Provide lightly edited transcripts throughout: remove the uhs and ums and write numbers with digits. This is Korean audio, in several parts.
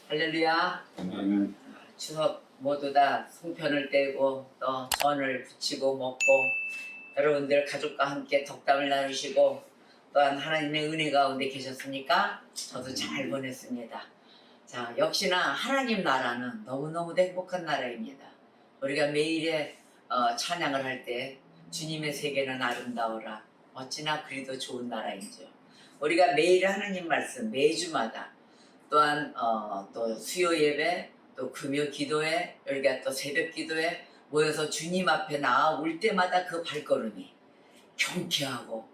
할렐루야. 아멘. 추석 모두 다 송편을 떼고 또 전을 부치고 먹고 여러분들 가족과 함께 덕담을 나누시고 또한 하나님의 은혜 가운데 계셨습니까? 저도 잘 보냈습니다. 자, 역시나 하나님 나라는 너무너무 행복한 나라입니다. 우리가 매일의 찬양을 할 때 주님의 세계는 아름다워라. 어찌나 그리도 좋은 나라인지요. 우리가 매일 하나님 말씀 매주마다 또한 또 수요 예배 또 금요 기도회 우리가 또 새벽 기도회 모여서 주님 앞에 나아올 때마다 그 발걸음이 경쾌하고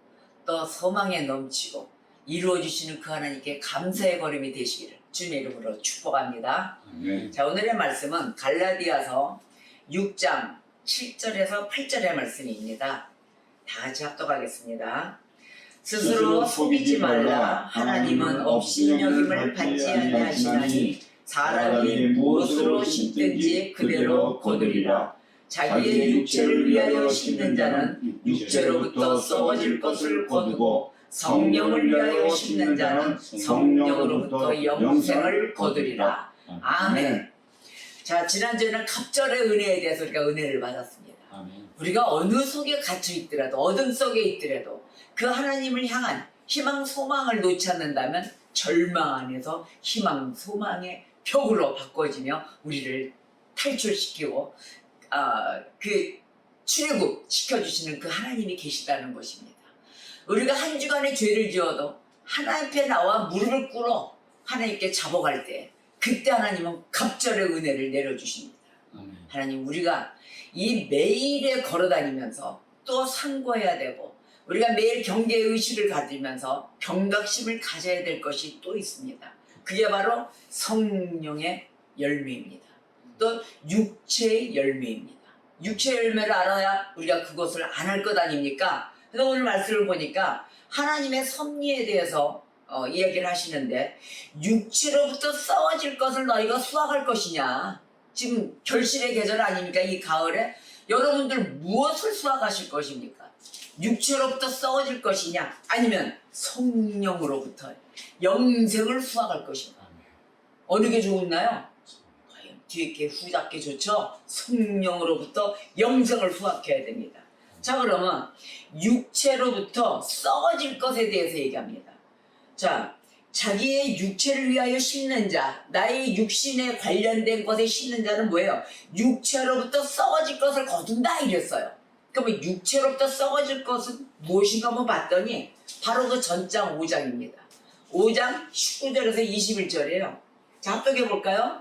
또 소망에 넘치고 이루어주시는 그 하나님께 감사의 걸음이 되시기를 주님의 이름으로 축복합니다. 아멘. 자, 오늘의 말씀은 갈라디아서 6장 7절에서 8절의 말씀입니다. 다 같이 합독하겠습니다. 스스로 속이지 말라. 하나님은 없인 여김을 받지 아니하시나니 사람이 무엇으로 심든지 그대로 거두리라. 자기의 육체를 위하여 심는 자는 육체로부터 썩어질 것을 거두고 성령을 위하여 심는 자는 성령으로부터 영생을 거두리라. 아멘. 자, 지난주에는 갑절의 은혜에 대해서 우리가 은혜를 받았습니다. 아멘. 우리가 어느 속에 갇혀 있더라도 어둠 속에 있더라도 그 하나님을 향한 희망 소망을 놓지 않는다면 절망 안에서 희망 소망의 벽으로 바꿔지며 우리를 탈출시키고 그 출애굽 시켜주시는 그 하나님이 계시다는 것입니다. 우리가 한 주간의 죄를 지어도 하나님 앞에 나와 무릎을 꿇어 하나님께 잡아갈 때 그때 하나님은 갑절의 은혜를 내려주십니다. 아멘. 하나님, 우리가 이 매일에 걸어다니면서 또 상고해야 되고 우리가 매일 경계의 의식을 가지면서 경각심을 가져야 될 것이 또 있습니다. 그게 바로 성령의 열매입니다. 또 육체의 열매입니다. 육체의 열매를 알아야 우리가 그것을 안 할 것 아닙니까? 그래서 오늘 말씀을 보니까 하나님의 섭리에 대해서 이야기를 하시는데 육체로부터 썩어질 것을 너희가 수확할 것이냐. 지금 결실의 계절 아닙니까? 이 가을에 여러분들 무엇을 수확하실 것입니까? 육체로부터 썩어질 것이냐 아니면 성령으로부터 영생을 수확할 것인가? 어느 게 좋나요? 과연 뒤에 게 후잡게 좋죠? 성령으로부터 영생을 수확해야 됩니다. 자, 그러면 육체로부터 썩어질 것에 대해서 얘기합니다. 자, 자기의 육체를 위하여 심는 자, 나의 육신에 관련된 것에 심는 자는 뭐예요? 육체로부터 썩어질 것을 거둔다 이랬어요. 그러면 육체로부터 썩어질 것은 무엇인가 한번 봤더니 바로 그 전장 5장입니다. 5장 19절에서 21절이에요. 자, 합독해 볼까요?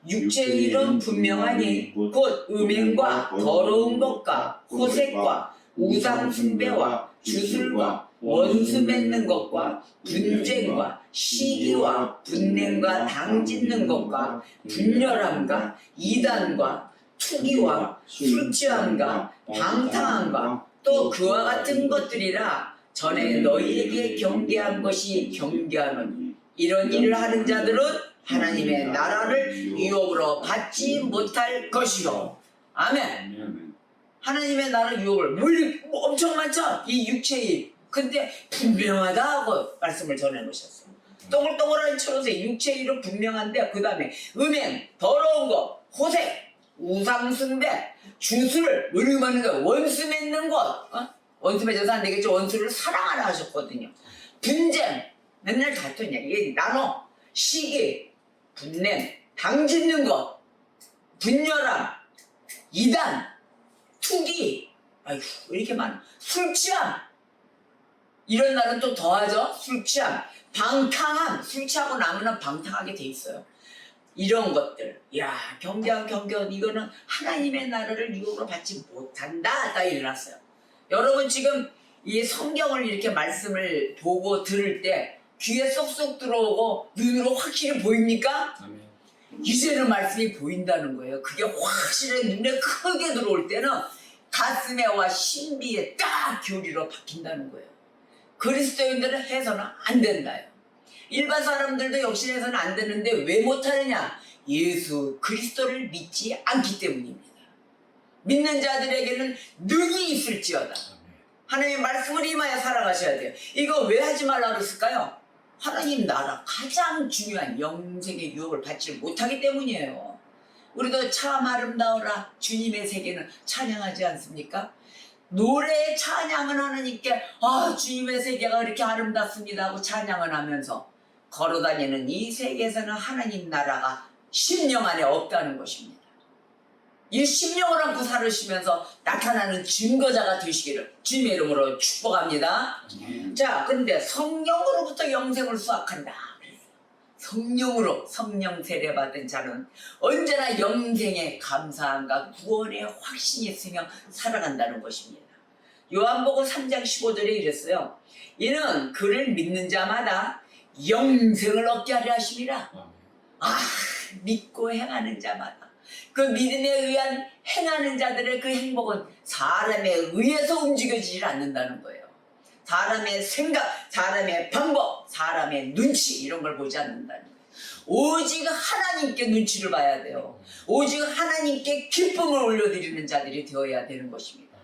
육체의 일은 분명하니 곧 음행과 더러운 것과 호색과 우상 숭배와 주술과 원수 맺는 것과 분쟁과 시기와 분냄과 당짓는 것과 분열함과 이단과 투기와 술취함과 방탕함과 또 그와 같은 것들이라. 전에 너희에게 경계한 것이 경계하노니 이런 일을 하는 자들은 하나님의 나라를 유업으로 받지 못할 것이요. 아멘. 하나님의 나라 유업을 엄청 많죠? 이 육체의 일. 근데 분명하다고 말씀을 전해놓으셨어요. 동글동글한 쳐서 육체의 일은 분명한데 그 다음에 음행, 더러운 것, 호색, 우상숭배, 주술, 의심하는 것, 원수 맺는 것. 원수 맺어서 안 되겠죠. 원수를 사랑하라 하셨거든요. 분쟁, 맨날 다투냐. 이게 나눠. 시기, 분냄, 당짓는 것, 분열함, 이단, 투기. 아이고, 왜 이렇게 많아. 술 취함. 이런 날은 또 더하죠. 술 취함. 방탕함. 술 취하고 나면 방탕하게 돼 있어요. 이런 것들. 야, 경계한 이거는 하나님의 나라를 유업으로 받지 못한다. 딱 일어났어요. 여러분 지금 이 성경을 이렇게 말씀을 보고 들을 때 귀에 쏙쏙 들어오고 눈으로 확실히 보입니까? 아멘. 이제는 말씀이 보인다는 거예요. 그게 확실히 눈에 크게 들어올 때는 가슴에와 신비에 딱 교리로 바뀐다는 거예요. 그리스도인들은 해서는 안 된다요. 일반 사람들도 역시 해서는 안 되는데 왜 못하느냐? 예수 그리스도를 믿지 않기 때문입니다. 믿는 자들에게는 능히 있을지어다. 하나님의 말씀을 임하여 살아가셔야 돼요. 이거 왜 하지 말라고 그랬을까요? 하나님 나라 가장 중요한 영생의 유업을 받지 못하기 때문이에요. 우리도 참 아름다워라 주님의 세계는 찬양하지 않습니까? 노래의 찬양은 하나님께 주님의 세계가 이렇게 아름답습니다 하고 찬양을 하면서 걸어다니는 이 세계에서는 하나님 나라가 심령 안에 없다는 것입니다. 이 심령을 안고 살으시면서 나타나는 증거자가 되시기를 주님의 이름으로 축복합니다. 자, 그런데 성령으로부터 영생을 수확한다. 성령으로 성령 세례받은 자는 언제나 영생에 감사함과 구원의 확신이 있으며 살아간다는 것입니다. 요한복음 3장 15절에 이랬어요. 이는 그를 믿는 자마다 영생을 얻게 하려 하심이라. 믿고 행하는 자마다 그 믿음에 의한 행하는 자들의 그 행복은 사람에 의해서 움직여지질 않는다는 거예요. 사람의 생각, 사람의 방법, 사람의 눈치 이런 걸 보지 않는다는 거예요. 오직 하나님께 눈치를 봐야 돼요. 오직 하나님께 기쁨을 올려드리는 자들이 되어야 되는 것입니다.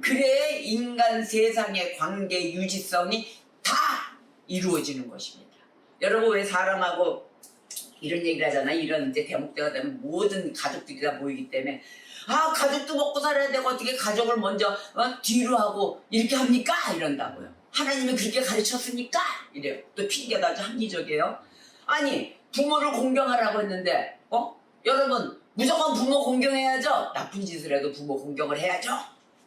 그래야 인간 세상의 관계 유지성이 다 이루어지는 것입니다. 여러분 왜 사람하고 이런 얘기를 하잖아. 이런 이제 대목 때가 되면 모든 가족들이 다 모이기 때문에 가족도 먹고 살아야 되고 어떻게 가족을 먼저 뒤로 하고 이렇게 합니까? 이런다고요. 하나님이 그렇게 가르쳤습니까? 이래요. 또 핑계도 아주 합리적이에요. 아니 부모를 공경하라고 했는데 여러분 무조건 부모 공경해야죠. 나쁜 짓을 해도 부모 공경을 해야죠.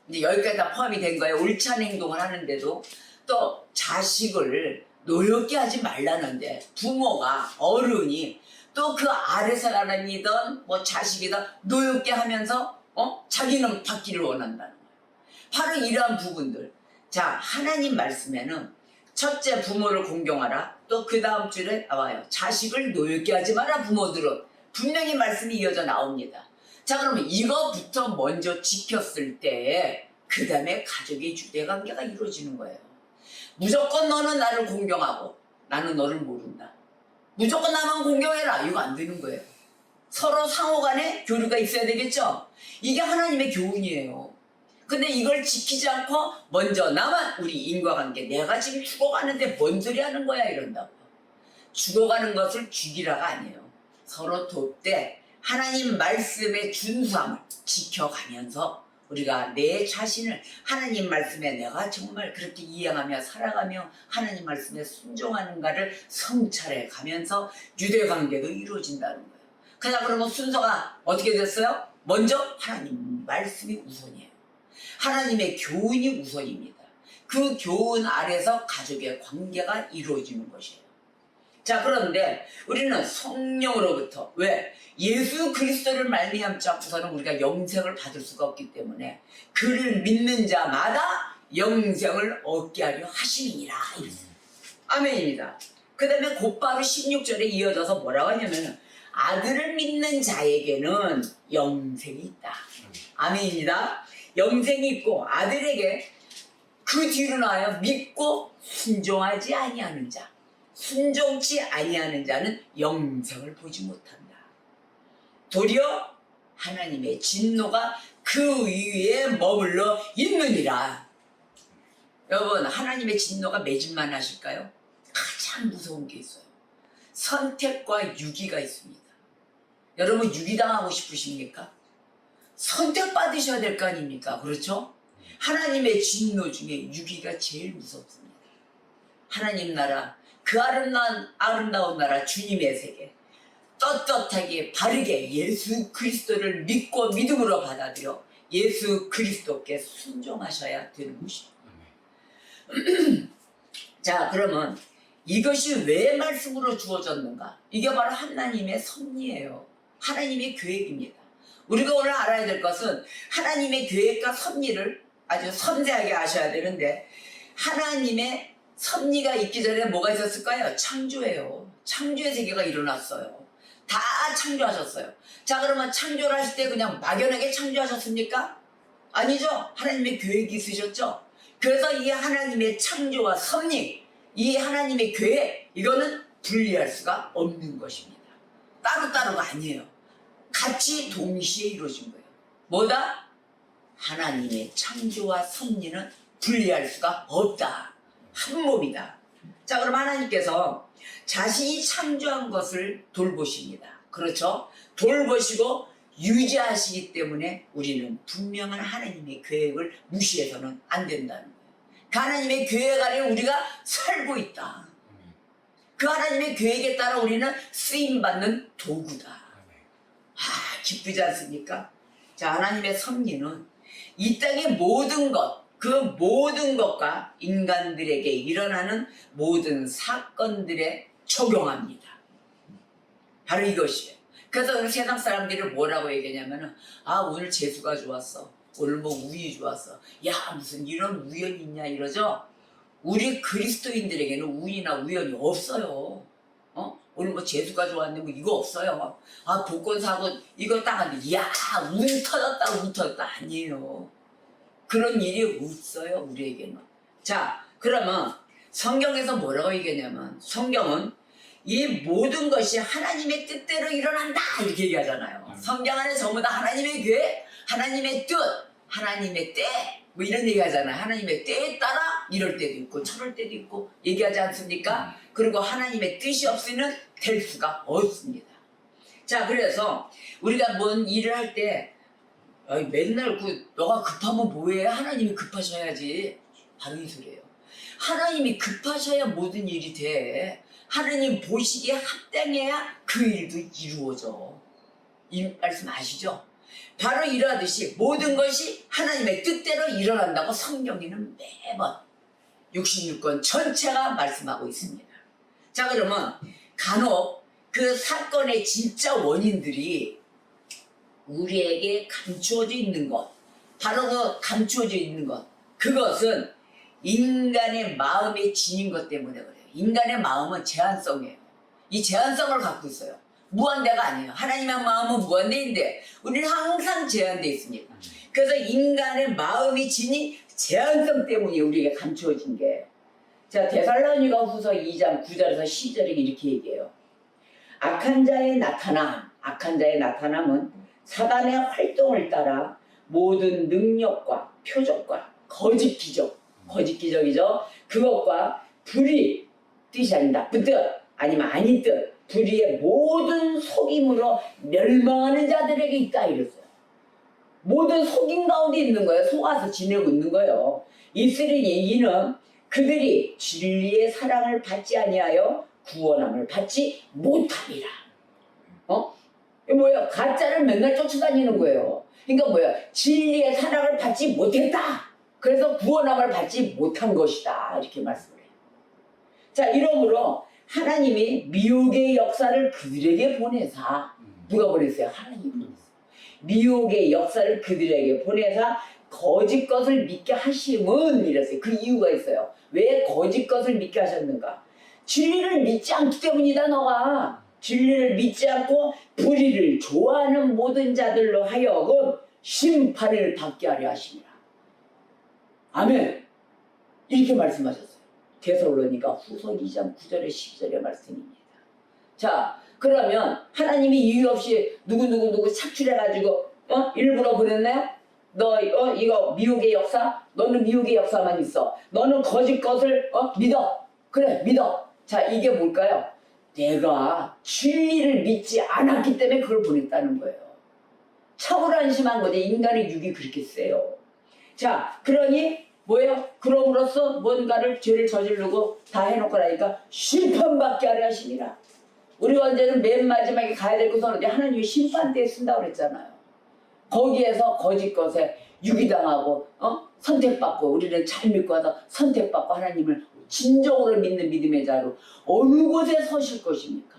이제 여기까지 다 포함이 된 거예요. 옳지 않은 행동을 하는데도 또 자식을 노엽게 하지 말라는데 부모가 어른이 또 그 아래 사람이든 뭐 자식이든 노엽게 하면서 자기는 받기를 원한다는 거예요. 바로 이러한 부분들. 자, 하나님 말씀에는 첫째 부모를 공경하라. 또 그 다음 줄에 나와요. 자식을 노엽게 하지 마라. 부모들은 분명히 말씀이 이어져 나옵니다. 자, 그러면 이거부터 먼저 지켰을 때 그 다음에 가족의 유대관계가 이루어지는 거예요. 무조건 너는 나를 공경하고 나는 너를 모른다. 무조건 나만 공경해라. 이거 안 되는 거예요. 서로 상호간에 교류가 있어야 되겠죠. 이게 하나님의 교훈이에요. 근데 이걸 지키지 않고 먼저 나만 우리 인과관계 내가 지금 죽어가는데 뭔 소리 하는 거야 이런다고. 죽어가는 것을 죽이라가 아니에요. 서로 돕되 하나님 말씀의 준수함을 지켜가면서 우리가 내 자신을 하나님 말씀에 내가 정말 그렇게 이행하며 살아가며 하나님 말씀에 순종하는가를 성찰해 가면서 유대관계도 이루어진다는 거예요. 그냥 그러면 순서가 어떻게 됐어요? 먼저 하나님 말씀이 우선이에요. 하나님의 교훈이 우선입니다. 그 교훈 아래서 가족의 관계가 이루어지는 것이에요. 자, 그런데 우리는 성령으로부터 왜? 예수 그리스도를 말미암지 않고서는 우리가 영생을 받을 수가 없기 때문에 그를 믿는 자마다 영생을 얻게 하려 하심이니라. 아멘입니다. 그 다음에 곧바로 16절에 이어져서 뭐라고 하냐면 아들을 믿는 자에게는 영생이 있다. 아멘입니다. 영생이 있고 아들에게 그 뒤로 나와요. 믿고 순종하지 아니하는 자. 순종치 아니하는 자는 영생을 보지 못한다. 도리어 하나님의 진노가 그 위에 머물러 있느니라. 여러분 하나님의 진노가 맺을만 하실까요? 가장 무서운 게 있어요. 선택과 유기가 있습니다. 여러분 유기당하고 싶으십니까? 선택받으셔야 될 거 아닙니까? 그렇죠? 하나님의 진노 중에 유기가 제일 무섭습니다. 하나님 나라 그 아름다운 나라 주님의 세계 떳떳하게 바르게 예수 그리스도를 믿고 믿음으로 받아들여 예수 그리스도께 순종하셔야 되는 것입니다. 자, 그러면 이것이 왜 말씀으로 주어졌는가? 이게 바로 하나님의 섭리예요. 하나님의 계획입니다. 우리가 오늘 알아야 될 것은 하나님의 계획과 섭리를 아주 섬세하게 아셔야 되는데 하나님의 섭리가 있기 전에 뭐가 있었을까요? 창조예요. 창조의 세계가 일어났어요. 다 창조하셨어요. 자, 그러면 창조를 하실 때 그냥 막연하게 창조하셨습니까? 아니죠. 하나님의 계획이 있으셨죠. 그래서 이 하나님의 창조와 섭리, 이 하나님의 계획, 이거는 분리할 수가 없는 것입니다. 따로따로가 아니에요. 같이 동시에 이루어진 거예요. 뭐다? 하나님의 창조와 섭리는 분리할 수가 없다. 한 몸이다. 자, 그럼 하나님께서 자신이 창조한 것을 돌보십니다. 그렇죠? 돌보시고 유지하시기 때문에 우리는 분명한 하나님의 계획을 무시해서는 안 된다는 거예요. 그 하나님의 계획 아래 우리가 살고 있다. 그 하나님의 계획에 따라 우리는 쓰임받는 도구다. 기쁘지 않습니까? 자, 하나님의 섭리는 이 땅의 모든 것, 그 모든 것과 인간들에게 일어나는 모든 사건들에 적용합니다. 바로 이것이에요. 그래서 오늘 세상 사람들이 뭐라고 얘기하냐면은, 아, 오늘 재수가 좋았어. 오늘 뭐 운이 좋았어. 야, 무슨 이런 우연이 있냐 이러죠? 우리 그리스도인들에게는 운이나 우연이 없어요. 오늘 뭐 재수가 좋았는데 뭐 이거 없어요. 아, 복권 사고 이거 딱 하는데, 야, 운 터졌다, 운 터졌다. 아니에요. 그런 일이 없어요, 우리에게는. 자, 그러면 성경에서 뭐라고 얘기하냐면, 성경은 이 모든 것이 하나님의 뜻대로 일어난다 이렇게 얘기하잖아요. 성경 안에 전부 다 하나님의 계획, 하나님의 뜻, 하나님의 때, 뭐 이런 얘기 하잖아요. 하나님의 때에 따라 이럴 때도 있고 저럴 때도 있고 얘기하지 않습니까? 그리고 하나님의 뜻이 없이는 될 수가 없습니다. 자, 그래서 우리가 뭔 일을 할 때 맨날 너가 급하면 뭐해? 하나님이 급하셔야지. 바로 이 소리예요. 하나님이 급하셔야 모든 일이 돼. 하나님 보시기에 합당해야 그 일도 이루어져. 이 말씀 아시죠? 바로 이러하듯이 모든 것이 하나님의 뜻대로 일어난다고 성경에는 매번 66권 전체가 말씀하고 있습니다. 자, 그러면 간혹 그 사건의 진짜 원인들이 우리에게 감추어져 있는 것, 바로 그 감추어져 있는 것, 그것은 인간의 마음에 지닌 것 때문에 그래요. 인간의 마음은 제한성이에요. 이 제한성을 갖고 있어요. 무한대가 아니에요. 하나님의 마음은 무한대인데 우리는 항상 제한되어 있습니다. 그래서 인간의 마음이 지닌 제한성 때문에 우리에게 감추어진 게, 자, 데살로니가 후서 2장 9절에서 10절에 이렇게 얘기해요. 악한 자의 나타남은 사단의 활동을 따라 모든 능력과 표적과 거짓 기적이죠. 그것과 불의, 뜻이 아닌 나쁜 뜻, 아니면 아닌 뜻, 불의의 모든 속임으로 멸망하는 자들에게 있다 이랬어요. 모든 속임 가운데 있는 거예요. 속아서 지내고 있는 거예요. 이스라엘이 이는 그들이 진리의 사랑을 받지 아니하여 구원함을 받지 못함이라. 뭐야? 가짜를 맨날 쫓아다니는 거예요. 그러니까 뭐야? 진리의 사랑을 받지 못했다. 그래서 구원함을 받지 못한 것이다. 이렇게 말씀을 해요. 자, 이러므로 하나님이 미혹의 역사를 그들에게 보내사, 누가 보냈어요? 하나님이 보냈어요. 미혹의 역사를 그들에게 보내사 거짓 것을 믿게 하심은 이랬어요. 그 이유가 있어요. 왜 거짓 것을 믿게 하셨는가? 진리를 믿지 않기 때문이다. 너가 진리를 믿지 않고 불의를 좋아하는 모든 자들로 하여금 심판을 받게 하려 하심이라. 아멘. 이렇게 말씀하셨어요. 데살로니가 후서 2장 9절에 10절의 말씀입니다. 자, 그러면 하나님이 이유 없이 누구 착출해가지고 일부러 보냈나요? 너 이거 미혹의 역사? 너는 미혹의 역사만 있어. 너는 거짓 것을 믿어. 그래, 믿어. 자, 이게 뭘까요? 내가 진리를 믿지 않았기 때문에 그걸 보냈다는 거예요. 참으로 안심한 거지. 인간의 육이 그렇게 세요. 자, 그러니 뭐예요? 그럼으로써 뭔가를 죄를 저지르고 다 해놓고 나니까 심판받게 하려 하시니라. 우리가 언제는 맨 마지막에 가야 될 곳은 어디? 하나님이 심판대에 쓴다고 그랬잖아요. 거기에서 거짓 것에 유기당하고 선택받고, 우리는 잘 믿고 하다 선택받고 하나님을 진정으로 믿는 믿음의 자로 어느 곳에 서실 것입니까?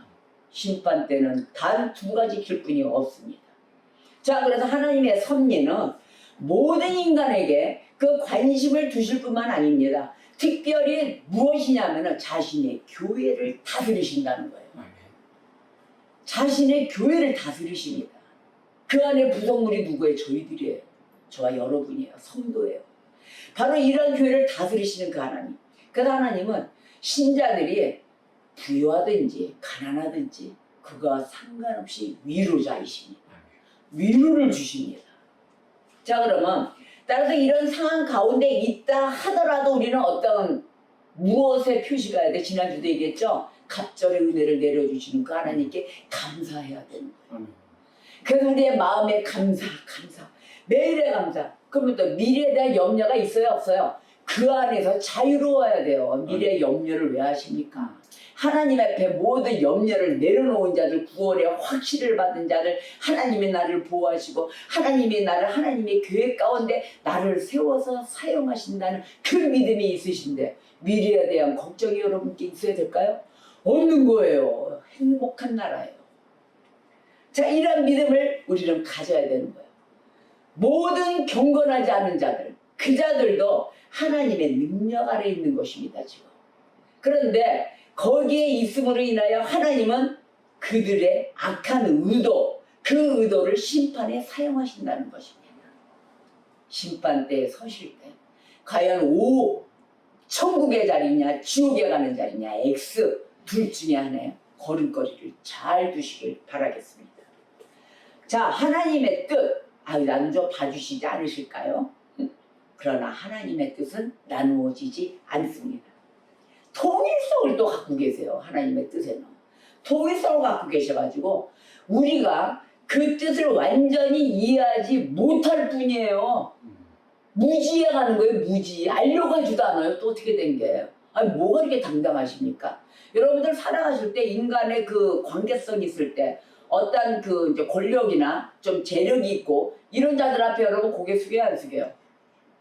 심판 때는 단 두 가지 길뿐이 없습니다. 자, 그래서 하나님의 섭리는 모든 인간에게 그 관심을 두실 뿐만 아닙니다. 특별히 무엇이냐면 자신의 교회를 다스리신다는 거예요. 자신의 교회를 다스리십니다. 그 안에 구성물이 누구예요? 저희들이에요. 저와 여러분이에요. 성도예요. 바로 이런 교회를 다스리시는 그 하나님. 그 하나님은 신자들이 부유하든지 가난하든지 그거와 상관없이 위로자이십니다. 위로를 주십니다. 자, 그러면 따라서 이런 상황 가운데 있다 하더라도 우리는 어떤 무엇에 표시가 돼? 지난주도 얘기했죠. 갑절의 은혜를 내려주시는 그 하나님께 감사해야 되는 거예요. 그래서 우리의 마음에 감사. 매일의 감사. 그러면 또 미래에 대한 염려가 있어요, 없어요? 그 안에서 자유로워야 돼요. 미래의 염려를 왜 하십니까? 하나님 앞에 모든 염려를 내려놓은 자들, 구원의 확신을 받은 자들, 하나님이 나를 보호하시고 하나님이 나를 하나님의 계획 가운데 나를 세워서 사용하신다는 그 믿음이 있으신데 미래에 대한 걱정이 여러분께 있어야 될까요? 없는 거예요. 행복한 나라예요. 자, 이런 믿음을 우리는 가져야 되는 거예요. 모든 경건하지 않은 자들, 그 자들도 하나님의 능력 아래 있는 것입니다, 지금. 그런데 거기에 있음으로 인하여 하나님은 그들의 악한 의도, 그 의도를 심판에 사용하신다는 것입니다. 심판대에 서실 때 과연 O, 천국의 자리냐 지옥에 가는 자리냐 X, 둘 중에 하나예요. 걸음걸이를 잘 두시길 바라겠습니다. 자, 하나님의 뜻, 나는 좀 봐주시지 않으실까요? 그러나 하나님의 뜻은 나누어지지 않습니다. 통일성을 또 갖고 계세요. 하나님의 뜻에는. 통일성을 갖고 계셔가지고 우리가 그 뜻을 완전히 이해하지 못할 뿐이에요. 무지해 가는 거예요. 무지. 알려고 하지도 않아요. 또 어떻게 된 게요? 아니 뭐가 이렇게 당당하십니까? 여러분들 살아가실 때 인간의 그 관계성이 있을 때 어떤 그 이제 권력이나 좀 재력이 있고 이런 자들 앞에 여러분 고개 숙여요, 안 숙여요?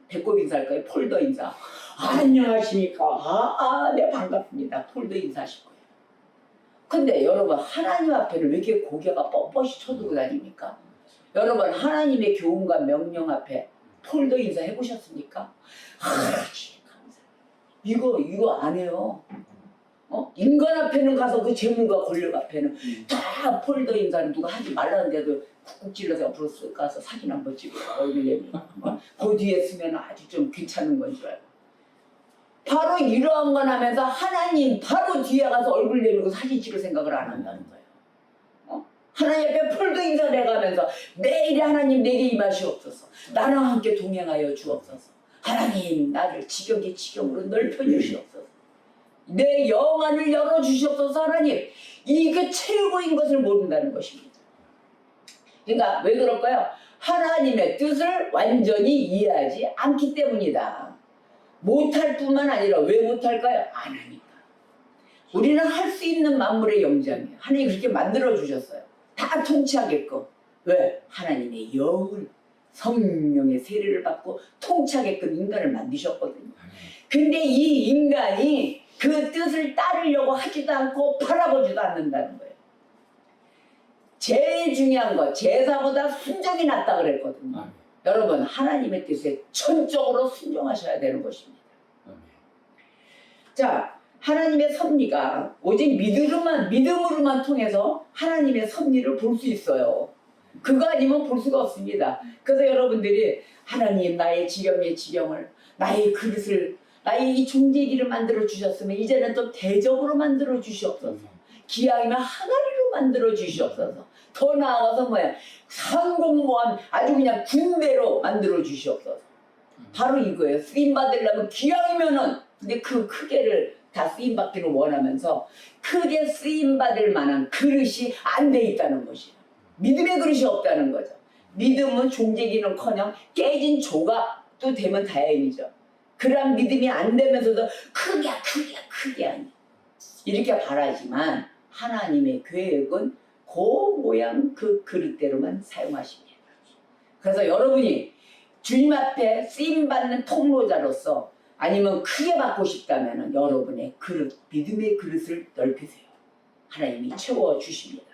배꼽 인사할 거예요? 폴더 인사. 안녕하십니까? 네, 반갑습니다. 폴더 인사하실 거예요. 근데 여러분 하나님 앞에는 왜 이렇게 고개가 뻣뻣이 쳐들고 다닙니까? 여러분 하나님의 교훈과 명령 앞에 폴더 인사 해보셨습니까? 감사해요. 이거 안 해요. 인간 앞에는 가서 그 재물과 권력 앞에는 다 폴더 인사는 누가 하지 말라는데도 쿡쿡 찔러서 옆으로 쓱 가서 사진 한번 찍고 얼굴 내밀고 그 뒤에 쓰면 아주 좀 괜찮은 건 줄 알고 바로 이러한 건 하면서 하나님 바로 뒤에 가서 얼굴 내밀고 사진 찍을 생각을 안 한다는 거예요. 하나님 앞에 폴더 인사를 해가면서 매일 하나님 내게 임하시옵소서, 나랑 함께 동행하여 주옵소서, 하나님 나를 지경의 지경으로 넓혀주시옵소서, 내 영안을 열어주시옵소서. 하나님 이게 최고인 것을 모른다는 것입니다. 그러니까 왜 그럴까요? 하나님의 뜻을 완전히 이해하지 않기 때문이다. 못할 뿐만 아니라 왜 못할까요? 안 하니까. 우리는 할 수 있는 만물의 영장이에요. 하나님이 그렇게 만들어주셨어요. 다 통치하게끔. 왜? 하나님의 영을 성령의 세례를 받고 통치하게끔 인간을 만드셨거든요. 근데 이 인간이 그 뜻을 따르려고 하지도 않고 바라보지도 않는다는 거예요. 제일 중요한 거, 제사보다 순종이 낫다 그랬거든요. 여러분 하나님의 뜻에 전적으로 순종하셔야 되는 것입니다. 자, 하나님의 섭리가 오직 믿음으로만 통해서 하나님의 섭리를 볼 수 있어요. 그거 아니면 볼 수가 없습니다. 그래서 여러분들이 하나님 나의 지경의 지경을, 나의 그릇을, 나의 이 종제기를 만들어 주셨으면 이제는 좀 대접으로 만들어 주시옵소서. 기왕이면 항아리로 만들어 주시옵소서. 더 나아가서 상공모함 아주 그냥 군대로 만들어 주시옵소서. 바로 이거예요. 쓰임 받으려면 기왕이면은, 근데 그 크게를 다 쓰임 받기를 원하면서 크게 쓰임 받을 만한 그릇이 안 돼 있다는 것이에요. 믿음의 그릇이 없다는 거죠. 믿음은 종제기는커녕 깨진 조각도 되면 다행이죠. 그런 믿음이 안 되면서도 크게 아니 이렇게 바라지만 하나님의 계획은 그 모양 그 그릇대로만 사용하십니다. 그래서 여러분이 주님 앞에 쓰임받는 통로자로서 아니면 크게 받고 싶다면 여러분의 그릇, 믿음의 그릇을 넓히세요. 하나님이 채워주십니다.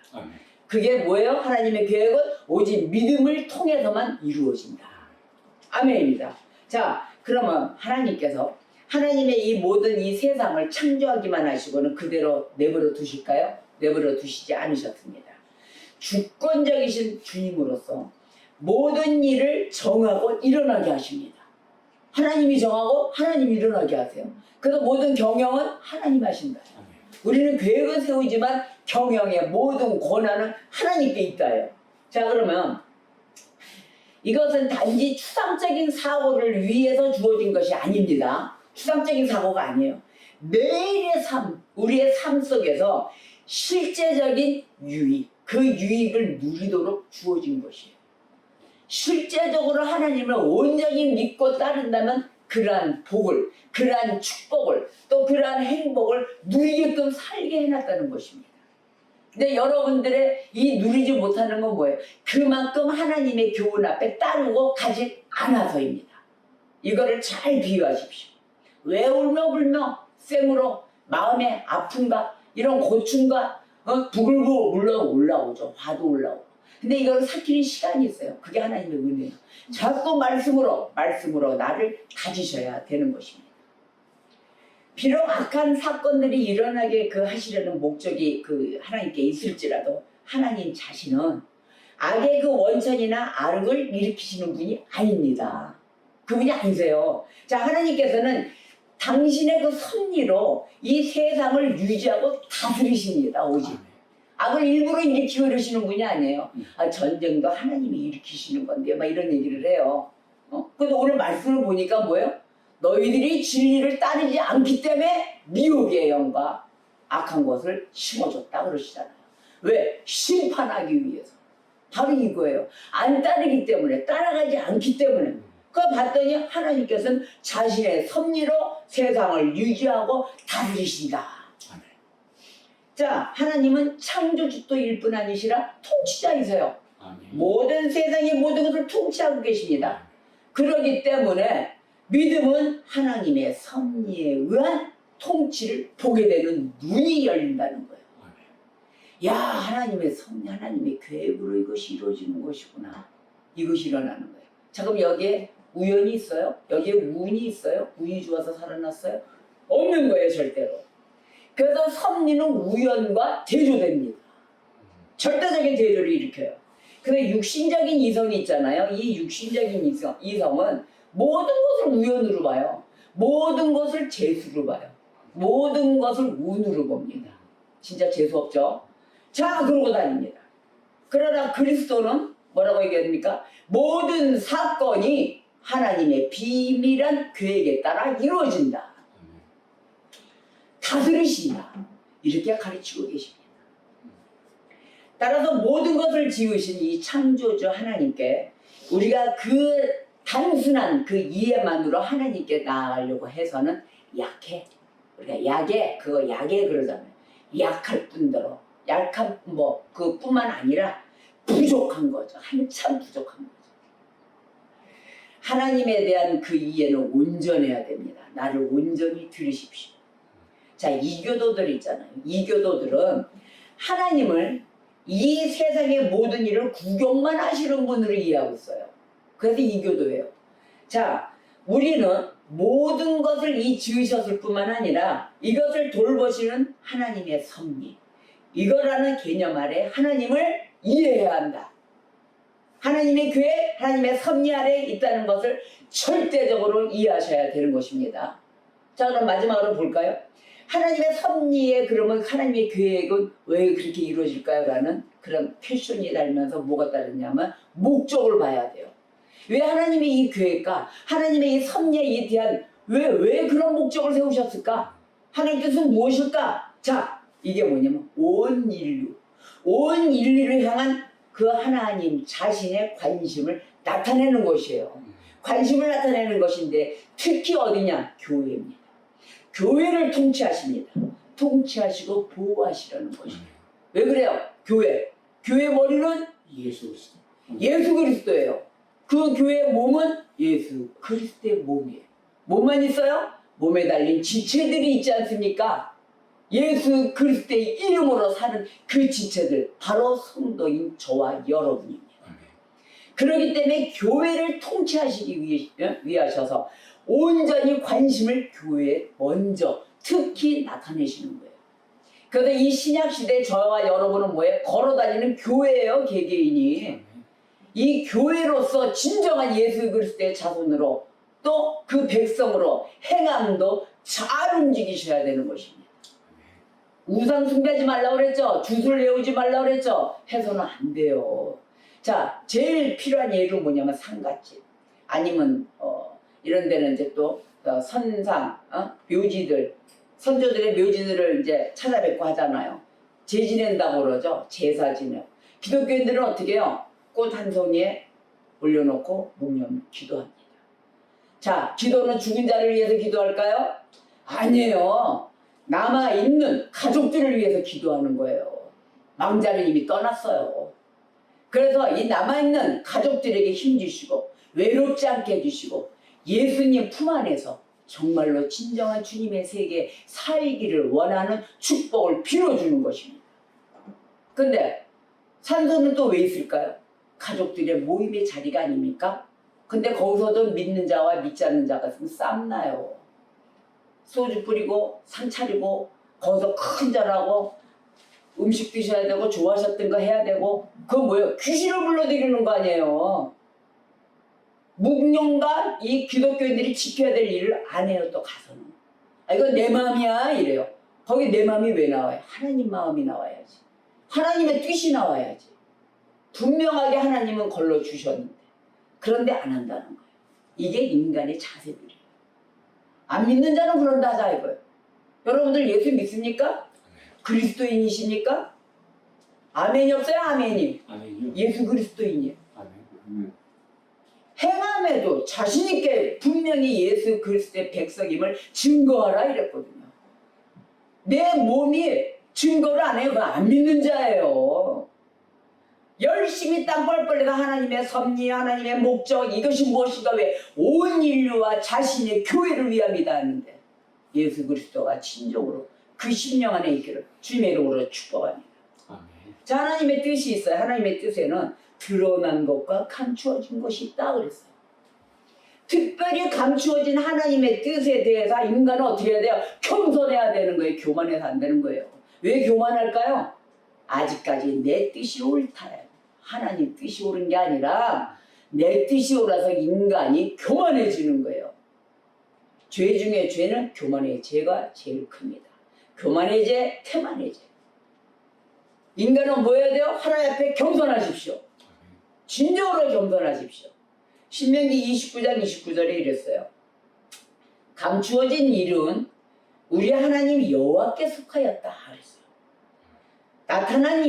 그게 뭐예요? 하나님의 계획은 오직 믿음을 통해서만 이루어진다. 아멘입니다. 자, 그러면 하나님께서 하나님의 이 모든 이 세상을 창조하기만 하시고는 그대로 내버려 두실까요? 내버려 두시지 않으셨습니다. 주권적이신 주님으로서 모든 일을 정하고 일어나게 하십니다. 하나님이 정하고 하나님이 일어나게 하세요. 그래서 모든 경영은 하나님 하신다. 우리는 계획을 세우지만 경영의 모든 권한은 하나님께 있다요. 자, 그러면 이것은 단지 추상적인 사고를 위해서 주어진 것이 아닙니다. 추상적인 사고가 아니에요. 매일의 삶, 우리의 삶 속에서 실제적인 유익, 그 유익을 누리도록 주어진 것이에요. 실제적으로 하나님을 온전히 믿고 따른다면 그러한 복을, 그러한 축복을, 또 그러한 행복을 누리게끔 살게 해놨다는 것입니다. 근데 여러분들의 이 누리지 못하는 건 뭐예요? 그만큼 하나님의 교훈 앞에 따르고 가지 않아서입니다. 이거를 잘 비유하십시오. 왜 울며 쌩으로 마음의 아픔과 이런 고충과 부글부글 물론 올라오죠. 화도 올라오고. 근데 이걸 삭히는 시간이 있어요. 그게 하나님의 은혜예요. 자꾸 말씀으로 나를 다지셔야 되는 것입니다. 비록 악한 사건들이 일어나게 하시려는 목적이 하나님께 있을지라도 하나님 자신은 악의 그 원천이나 악을 일으키시는 분이 아닙니다. 그분이 아니세요. 자, 하나님께서는 당신의 그 섭리로 이 세상을 유지하고 다스리십니다. 오직 악을 일부러 일으키고 이러시는 분이 아니에요. 전쟁도 하나님이 일으키시는 건데 막 이런 얘기를 해요. 그래서 오늘 말씀을 보니까 뭐예요? 너희들이 진리를 따르지 않기 때문에 미혹의 영과 악한 것을 심어줬다 그러시잖아요. 왜? 심판하기 위해서. 바로 이거예요. 안 따르기 때문에, 따라가지 않기 때문에. 그거 봤더니 하나님께서는 자신의 섭리로 세상을 유지하고 다스리신다. 자, 하나님은 창조주도일 뿐 아니시라 통치자이세요. 모든 세상의 모든 것을 통치하고 계십니다. 그렇기 때문에 믿음은 하나님의 섭리에 의한 통치를 보게 되는 눈이 열린다는 거예요. 야, 하나님의 섭리, 하나님의 계획으로 이것이 이루어지는 것이구나. 이것이 일어나는 거예요. 자, 그럼 여기에 우연이 있어요? 여기에 운이 있어요? 운이 좋아서 살아났어요? 없는 거예요, 절대로. 그래서 섭리는 우연과 대조됩니다. 절대적인 대조를 일으켜요. 근데 육신적인 이성이 있잖아요. 이 육신적인 이성은 모든 것을 우연으로 봐요. 모든 것을 재수로 봐요. 모든 것을 운으로 봅니다. 진짜 재수없죠? 자, 그러고 다닙니다. 그러나 그리스도는 뭐라고 얘기합니까? 모든 사건이 하나님의 비밀한 계획에 따라 이루어진다. 다스리신다. 이렇게 가르치고 계십니다. 따라서 모든 것을 지으신 이 창조주 하나님께 우리가 단순한 이해만으로 하나님께 나아가려고 해서는 약해. 우리가 약해 그러잖아요. 약할 뿐더러 약한 그뿐만 아니라 부족한 거죠. 한참 부족한 거죠. 하나님에 대한 그 이해는 온전해야 됩니다. 나를 온전히 들으십시오. 자, 이교도들 있잖아요. 이교도들은 하나님을 이 세상의 모든 일을 구경만 하시는 분으로 이해하고 있어요. 그래서 이교도예요. 자, 우리는 모든 것을 지으셨을 뿐만 아니라 이것을 돌보시는 하나님의 섭리, 이거라는 개념 아래 하나님을 이해해야 한다. 하나님의 계획, 하나님의 섭리 아래 있다는 것을 절대적으로 이해하셔야 되는 것입니다. 자, 그럼 마지막으로 볼까요? 하나님의 섭리에 그러면 하나님의 계획은 왜 그렇게 이루어질까요? 라는 그런 퀘션이 달면서 뭐가 따르냐면 목적을 봐야 돼요. 왜 하나님의 이 계획과 하나님의 이 섭리에 대한 왜 그런 목적을 세우셨을까? 하나님 뜻은 무엇일까? 자, 이게 뭐냐면 온 인류를 향한 그 하나님 자신의 관심을 나타내는 것이에요. 관심을 나타내는 것인데 특히 어디냐? 교회입니다. 교회를 통치하십니다. 통치하시고 보호하시라는 것이에요. 왜 그래요? 교회 머리는 예수 그리스도예요. 그 교회의 몸은 예수 그리스도의 몸이에요. 몸만 있어요? 몸에 달린 지체들이 있지 않습니까? 예수 그리스도의 이름으로 사는 그 지체들, 바로 성도인 저와 여러분입니다. 그렇기 때문에 교회를 통치하시기 위하셔서 온전히 관심을 교회에 먼저 특히 나타내시는 거예요. 그래서 이 신약시대 저와 여러분은 뭐예요? 걸어다니는 교회예요. 개개인이. 이 교회로서 진정한 예수 그리스도의 자손으로 또 그 백성으로 행함도 잘 움직이셔야 되는 것입니다. 우상 숭배하지 말라고 그랬죠? 주술 외우지 말라고 그랬죠? 해서는 안 돼요. 자, 제일 필요한 예는 뭐냐면 상갓집 아니면 이런 데는 이제 또 선상, 묘지들 선조들의 묘지들을 이제 찾아뵙고 하잖아요. 제 지낸다고 그러죠. 제사 지내. 기독교인들은 어떻게 해요? 꽃 한 송이에 올려놓고 묵념 기도합니다. 자, 기도는 죽은 자를 위해서 기도할까요? 아니에요. 남아있는 가족들을 위해서 기도하는 거예요. 망자는 이미 떠났어요. 그래서 이 남아있는 가족들에게 힘주시고 외롭지 않게 해주시고 예수님 품 안에서 정말로 진정한 주님의 세계에 살기를 원하는 축복을 빌어주는 것입니다. 근데 산소는 또 왜 있을까요? 가족들의 모임의 자리가 아닙니까? 근데 거기서도 믿는 자와 믿지 않는 자가 있으면 쌈나요. 소주 뿌리고 상 차리고 거기서 큰 잔하고 음식 드셔야 되고 좋아하셨던 거 해야 되고 그거 뭐예요? 귀신을 불러들이는 거 아니에요. 묵념과 이 기독교인들이 지켜야 될 일을 안 해요. 또 가서는. 아, 이건 내 마음이야 이래요. 거기 내 마음이 왜 나와요? 하나님 마음이 나와야지. 하나님의 뜻이 나와야지. 분명하게 하나님은 걸러주셨는데 그런데 안 한다는 거예요. 이게 인간의 자세들이에요. 안 믿는 자는 그런다 하자 이거예요. 여러분들 예수 믿습니까? 그리스도인이십니까? 아멘이 없어요? 아멘이? 아멘이요. 예수 그리스도인이에요. 아멘. 행함에도 자신있게 분명히 예수 그리스도의 백성임을 증거하라 이랬거든요. 내 몸이 증거를 안 해요. 그건 안 믿는 자예요. 열심히 땀 뻘뻘 내가 하나님의 섭리, 하나님의 목적, 이것이 무엇인가 왜 온 인류와 자신의 교회를 위함이다 하는데 예수 그리스도가 진정으로 그 심령 안에 있기를 주님의 이름으로 축복합니다. 아멘. 자, 하나님의 뜻이 있어요. 하나님의 뜻에는 드러난 것과 감추어진 것이 있다 그랬어요. 특별히 감추어진 하나님의 뜻에 대해서 인간은 어떻게 해야 돼요? 겸손해야 되는 거예요. 교만해서 안 되는 거예요. 왜 교만할까요? 아직까지 내 뜻이 옳다요. 하나님 뜻이 옳은 게 아니라 내 뜻이 옳아서 인간이 교만해지는 거예요. 죄 중에 죄는 교만의 죄가 제일 큽니다. 교만의 죄, 태만의 죄. 인간은 뭐 해야 돼요? 하나님 앞에 겸손하십시오. 진정으로 겸손하십시오. 신명기 29장 29절에 이랬어요. 감추어진 일은 우리 하나님 여호와께 속하였다 그랬어요. 나타난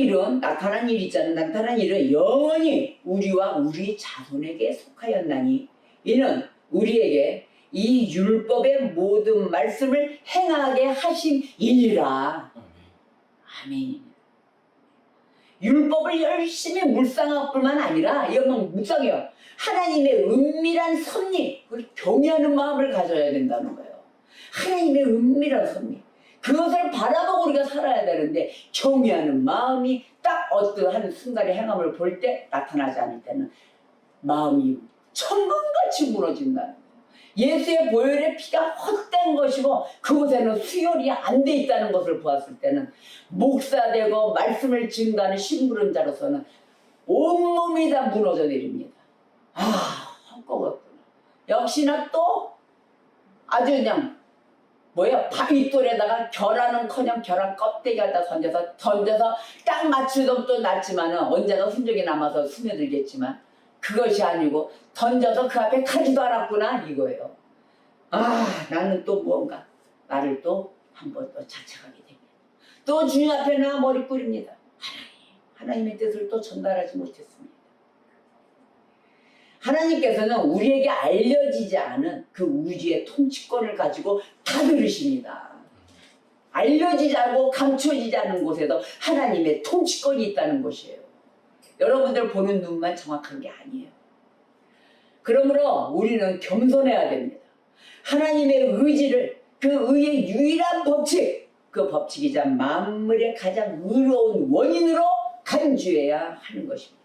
일 있잖아요. 나타난 일은 영원히 우리와 우리 자손에게 속하였나니 이는 우리에게 이 율법의 모든 말씀을 행하게 하신 일이라. 아멘. 율법을 열심히 묵상할 뿐만 아니라 이건 묵상해요. 하나님의 은밀한 섭리, 그걸 경외하는 마음을 가져야 된다는 거예요. 하나님의 은밀한 섭리. 그것을 바라보고 우리가 살아야 되는데 경외하는 마음이 딱 어떠한 순간의 행함을 볼 때 나타나지 않을 때는 마음이 천근같이 무너진다는 거예요. 예수의 보혈의 피가 헛된 것이고 그곳에는 수혈이 안 돼 있다는 것을 보았을 때는 목사되고 말씀을 증거하는 심부름자로서는 온몸이 다 무너져 내립니다. 아, 헛것같구나. 역시나 또 아주 그냥 바위돌에다가 계란은커녕 계란 껍데기 갖다 던져서 딱 맞추던 또 낫지만은 언제가 흔적이 남아서 스며들겠지만 그것이 아니고 던져서 그 앞에 가지도 않았구나 이거예요. 아, 나는 또 무언가 나를 또 한 번 또 자책하게 됩니다. 또 주님 앞에 나 머리 꿇입니다. 하나님의 뜻을 또 전달하지 못했습니다. 하나님께서는 우리에게 알려지지 않은 그 우주의 통치권을 가지고 다 들으십니다. 알려지지 않고 감춰지지 않은 곳에도 하나님의 통치권이 있다는 것이에요. 여러분들 보는 눈만 정확한 게 아니에요. 그러므로 우리는 겸손해야 됩니다. 하나님의 의지를 그 의의 유일한 법칙, 그 법칙이자 만물의 가장 의로운 원인으로 간주해야 하는 것입니다.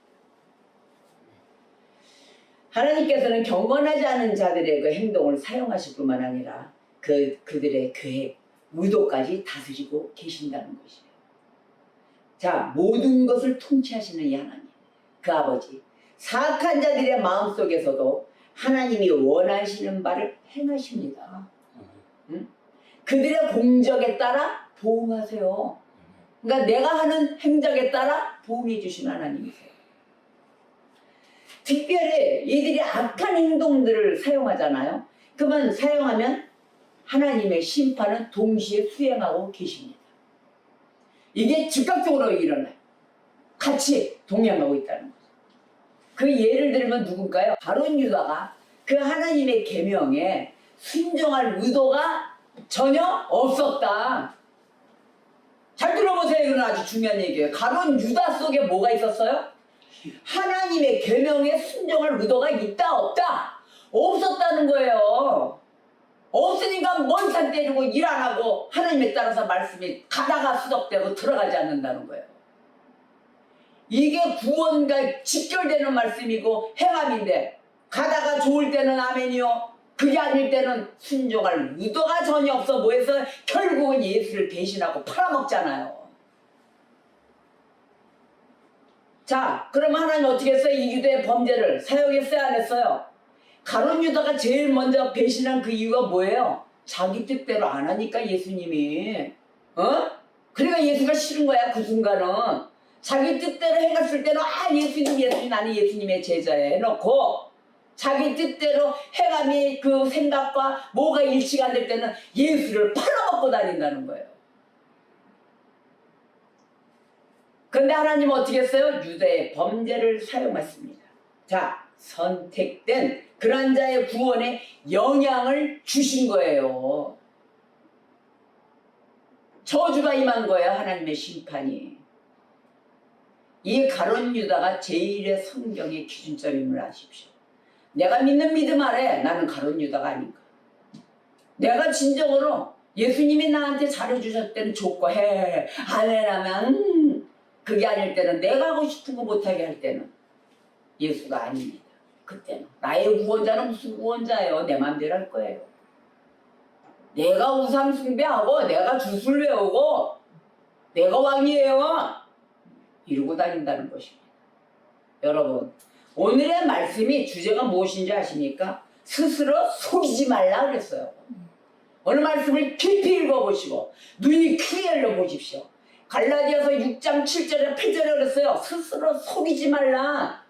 하나님께서는 경건하지 않은 자들의 그 행동을 사용하실 뿐만 아니라 그들의 계획, 의도까지 다스리고 계신다는 것이에요. 자, 모든 것을 통치하시는 이 하나님, 그 아버지, 사악한 자들의 마음속에서도 하나님이 원하시는 바를 행하십니다. 응? 그들의 공적에 따라 보응하세요. 그러니까 내가 하는 행적에 따라 보응해 주신 하나님이세요. 특별히 이들이 악한 행동들을 사용하잖아요. 그러면 사용하면 하나님의 심판은 동시에 수행하고 계십니다. 이게 즉각적으로 일어나요. 같이 동행하고 있다는 거죠. 그 예를 들면 누군가요? 가룟 유다가 그 하나님의 계명에 순종할 의도가 전혀 없었다. 잘 들어보세요. 이건 아주 중요한 얘기예요. 가룟 유다 속에 뭐가 있었어요? 하나님의 계명에 순종할 의도가 있다 없다? 없었다는 거예요. 없으니까 먼 산 때리고 일 안 하고 하나님에 따라서 말씀이 가다가 수덕되고 들어가지 않는다는 거예요. 이게 구원과 직결되는 말씀이고 행함인데 가다가 좋을 때는 아멘이요. 그게 아닐 때는 순종할 의도가 전혀 없어. 뭐해서 결국은 예수를 배신하고 팔아먹잖아요. 자, 그럼 하나님 어떻게 했어요? 이 유대의 범죄를 사용했어요? 안 했어요? 가룟 유다가 제일 먼저 배신한 그 이유가 뭐예요? 자기 뜻대로 안 하니까 예수님이. 그러니까 예수가 싫은 거야 그 순간은. 자기 뜻대로 해갔을 때는 예수님 나는 예수님의 제자야 해놓고 자기 뜻대로 해감이 그 생각과 뭐가 일치가 안 될 때는 예수를 팔아먹고 다닌다는 거예요. 근데 하나님은 어떻게 했어요? 유대의 범죄를 사용했습니다. 자, 선택된 그런 자의 구원에 영향을 주신 거예요. 저주가 임한 거예요. 하나님의 심판이. 이 가룟 유다가 제1의 성경의 기준점임을 아십시오. 내가 믿는 믿음 아래 나는 가룟 유다가 아닌가. 내가 진정으로 예수님이 나한테 잘해주셨을 때는 좋고 해. 안 해라면 그게 아닐 때는 내가 하고 싶은 거 못하게 할 때는 예수가 아닙니다. 그때는 나의 구원자는 무슨 구원자예요. 내 마음대로 할 거예요. 내가 우상 숭배하고 내가 주술 외우고 내가 왕이에요. 이러고 다닌다는 것입니다. 여러분, 오늘의 말씀이 주제가 무엇인지 아십니까? 스스로 속이지 말라 그랬어요. 오늘 말씀을 깊이 읽어보시고 눈이 크게 열려보십시오. 갈라디아서 6장 7절에 8절에 그랬어요. 스스로 속이지 말라.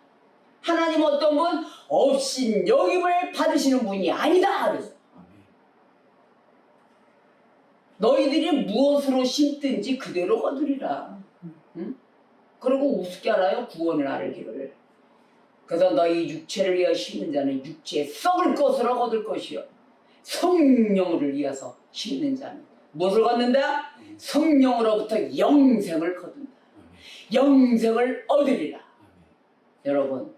하나님 어떤 분? 없인 여김을 받으시는 분이 아니다 그랬어요. 너희들이 무엇으로 심든지 그대로 거두리라. 응? 그리고 우습게 알아요. 구원을 알기를. 그래서 너희 육체를 위하여 심는 자는 육체에 썩을 것으로 거둘 것이요 성령을 위해서 심는 자는 무엇을 거둔다? 성령으로부터 영생을 거둔다. 영생을 얻으리라. 여러분,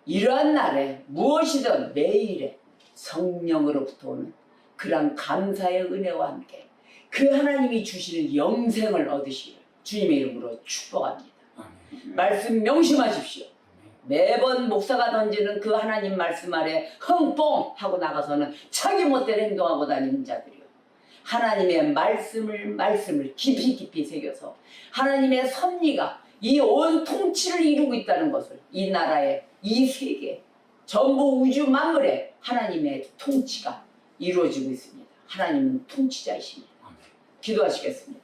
이러한 날에 무엇이든 매일에 성령으로부터 오는 그런 감사의 은혜와 함께 그 하나님이 주시는 영생을 얻으시기를 주님의 이름으로 축복합니다. 말씀 명심하십시오. 매번 목사가 던지는 그 하나님 말씀 아래 흥뽕 하고 나가서는 자기 멋대로 행동하고 다니는 자들이요. 하나님의 말씀을 깊이 새겨서 하나님의 섭리가 이 온 통치를 이루고 있다는 것을 이 나라에 이 세계 전부 우주 만물에 하나님의 통치가 이루어지고 있습니다. 하나님은 통치자이십니다. 기도하시겠습니다.